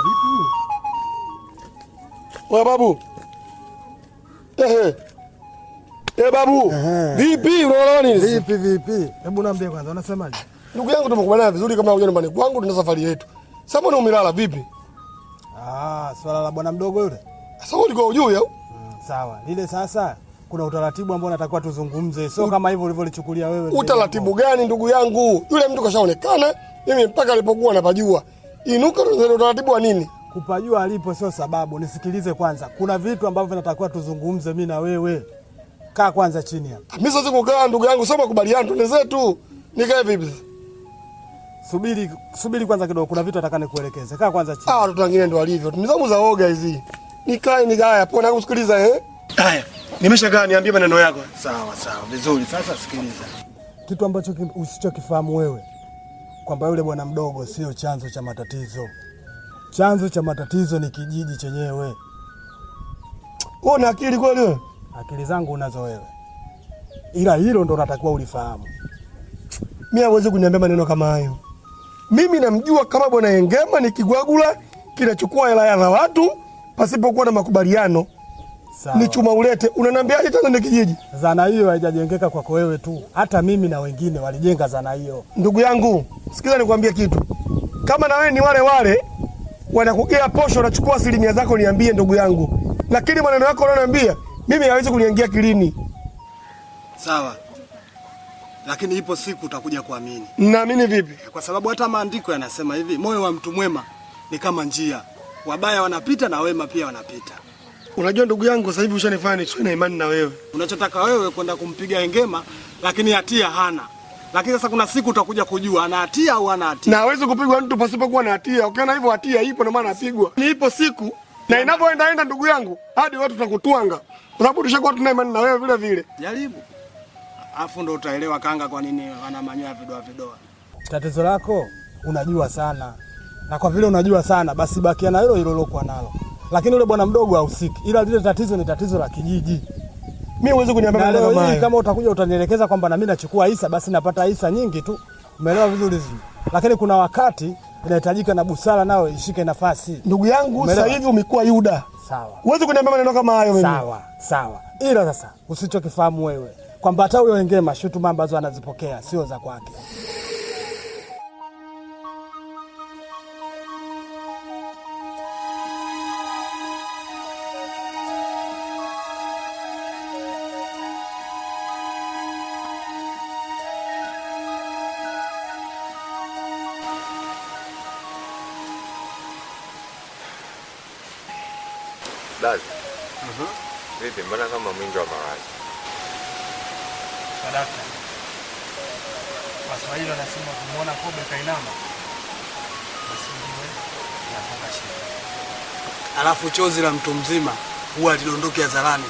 vipi? Wewe babu. Babu. Vipi unaona nini? Vipi? Hebu niambie kwanza unasemaje? Ndugu yangu tumekubaliana vizuri kama unakuja nyumbani kwangu tuna safari yetu. Sasa mbona umelala vipi? Swala la bwana mdogo yule. Sasa ulikuwa ujui au? Sawa. Lile sasa kuna utaratibu ambao natakiwa tuzungumze. Sio kama hivyo ulivyolichukulia wewe. Utaratibu gani ndugu yangu? Yule mtu kashaonekana, mimi mpaka alipokuwa napajua. Inuka ndio utaratibu wa nini? Kupajua alipo sio sababu. Nisikilize kwanza. Kuna vitu ambavyo vinatakiwa tuzungumze mimi na wewe. Kaa kwanza chini hapa. Mimi siwezi kukaa ndugu yangu, sema kubaliana tuende zetu. Nikae vipi? Subiri kwanza kidogo, kuna vitu nataka nikuelekeze. Kaa kwanza chini. Watu wengine ndio walivyo. Nizamu za oga hizi. Nikae hapo na kusikiliza Haya. Nimeshakaa, niambie maneno yako. Sawa, vizuri. Sasa sikiliza. Kitu ambacho usichokifahamu wewe kwamba yule bwana mdogo sio chanzo cha matatizo. Chanzo cha matatizo ni kijiji chenyewe. Wewe una akili kweli wewe? Akili zangu unazo wewe. Ila hilo ndo natakiwa ulifahamu. Mimi hawezi kuniambia maneno kama hayo. Mimi namjua kama bwana Engema ni kigwagula kinachukua hela ya watu pasipokuwa na makubaliano. Sawa. Ni chuma ulete. Unaniambiaje tena ni kijiji? Zana hiyo haijajengeka kwako wewe tu. Hata mimi na wengine walijenga zana hiyo. Ndugu yangu, sikiza nikwambie kitu. Kama na wewe ni wale wanakugea posho unachukua asilimia zako niambie ndugu yangu. Lakini maneno yako unaniambia mimi hawezi kuniingia kilini. Sawa. Lakini ipo siku utakuja kuamini. Naamini vipi? Kwa sababu hata maandiko yanasema hivi, moyo wa mtu mwema ni kama njia. Wabaya wanapita na wema pia wanapita. Unajua ndugu yangu sasa hivi ushanifanya nisiwe na imani na wewe. Unachotaka wewe kwenda kumpiga Engema lakini hatia hana. Lakini sasa kuna siku utakuja kujua ana hatia au hana hatia. Na hawezi kupigwa mtu pasipokuwa na hatia. Ukiona hivyo hatia ipo na maana apigwa. Ni ipo siku na inavyoenda ndugu yangu hadi watu tutakutwanga. Kwa sababu tushakuwa tuna imani na wewe vile vile. Jaribu. Afu ndo utaelewa kanga kwa nini wana manyoya vidoa. Tatizo lako unajua sana. Na kwa vile unajua sana basi bakia na hilo lilokuwa nalo. Lakini yule bwana mdogo hahusiki. Ila lile tatizo ni tatizo la kijiji. Mimi huwezi kuniambia leo hii kama utakuja utanielekeza kwamba na mimi nachukua hisa basi napata hisa nyingi tu. Umeelewa vizuri hivi. Lakini kuna wakati inahitajika na busara nao ishike nafasi. Ndugu yangu sasa hivi umekuwa Yuda. Sawa. Huwezi kuniambia maneno kama hayo mimi. Sawa. Ila sasa usichokifahamu wewe kwamba hata huyo Engema shutuma ambazo anazipokea sio za kwake. Dada. Vipi, mbona kama mwingi wa mawazo? Sadaka. Waswahili wanasema kumuona kobe kainama. Basi ndiwe nafunga shida. Alafu chozi la mtu mzima huwa lidondoke hadharani.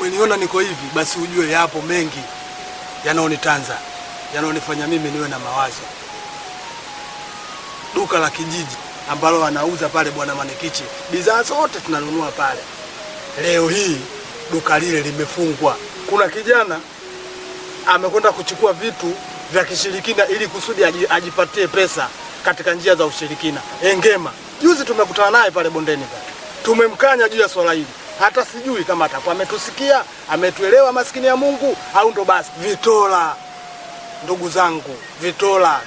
Umeniona niko hivi basi ujue yapo mengi yanaonitanza. Yanaonifanya mimi niwe na mawazo. Duka la kijiji ambalo anauza pale bwana Manikichi. Bidhaa zote tunanunua pale. Leo hii duka lile limefungwa. Kuna kijana amekwenda kuchukua vitu vya kishirikina ili kusudi ajipatie pesa katika njia za ushirikina. Engema. Juzi tumekutana naye pale bondeni pale. Tumemkanya juu ya swala hili. Hata sijui kama atakuwa ametusikia, ametuelewa maskini ya Mungu au ndo basi vitola. Ndugu zangu, vitola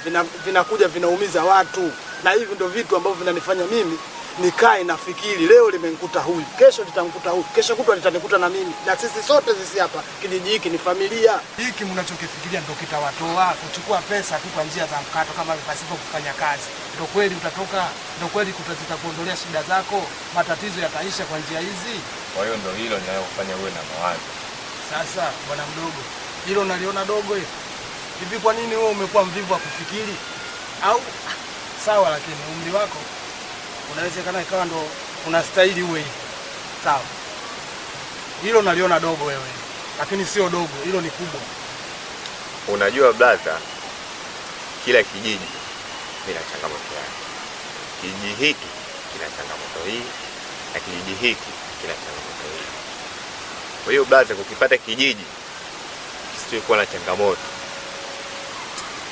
vinakuja vinaumiza watu. Na hivi ndio vitu ambavyo vinanifanya mimi nikae nafikiri leo limenikuta huyu, kesho litamkuta huyu, kesho kutwa litanikuta na mimi. Na sisi sote hapa kijiji hiki ni familia. Hiki mnachokifikiria ndio kitawatoa kuchukua pesa tu kwa njia za mkato kama pasipo kufanya kazi. Ndio kweli utatoka, ndio kweli kutazitakuondolea shida zako, matatizo yataisha kwa njia hizi. Kwa hiyo ndio hilo linalofanya uwe na mawazo. Sasa bwana mdogo, hilo unaliona dogo hili? Hivi kwa nini wewe umekuwa mvivu wa kufikiri? Au sawa, lakini umri wako unawezekana ikawa ndo unastahili uwe hivi. Sawa. Hilo naliona dogo wewe. Lakini sio dogo, hilo ni kubwa. Unajua brother, kila kijiji kina changamoto yake. Kijiji hiki kina changamoto hii na kijiji hiki kina changamoto hii. Kwa hiyo brother, kukipata kijiji kisichokuwa na changamoto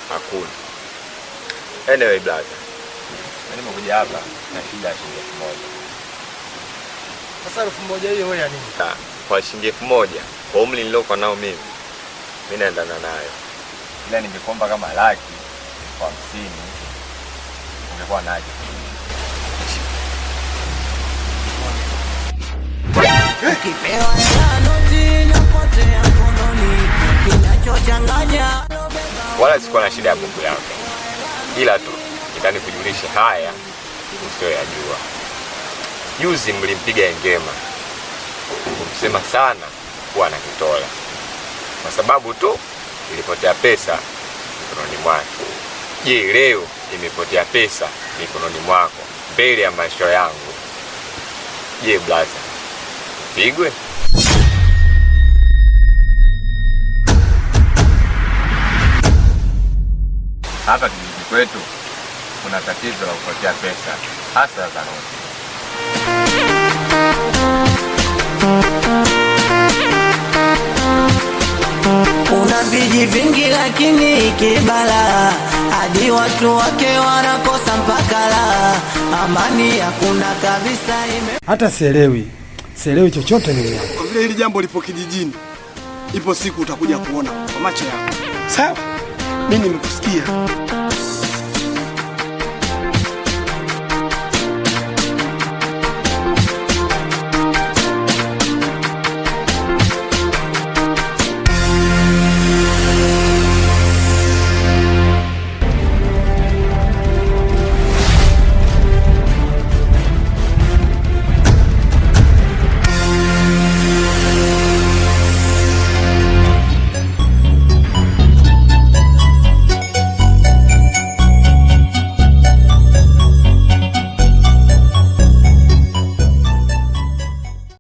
hakuna. Anyway brother, Na nimekuja hapa na shida ya shilingi 1000. Sasa 1000 hiyo wewe ya nini? Kwa shilingi 1000 kwa umri niliokuwa nao mimi naendana nayo. Ila ningekomba kama laki kwa 50 ungekuwa naje? Ukipewa noti napotea mkononi, kinachochanganya wala sikuwa na shida ya buku yako, ila tu nikujulishe haya usiyoyajua. Juzi mlimpiga Engema, kumsema sana kuwa na kitola kwa sababu tu ilipotea pesa mikononi mwake. Je, leo imepotea pesa mikononi mwako mbele ya maisha yangu? Je, blaza, pigwe? Hapa kijiji kwetu kuna tatizo la kupotea pesa, hasa za noti. una viji vingi lakini kibala, hadi watu wake wanakosa mpaka la amani hakuna kabisa. Hata sielewi chochote mimi. Kwa vile hili jambo lipo kijijini, ipo siku utakuja kuona kwa macho yako. Sawa, mimi nimekusikia.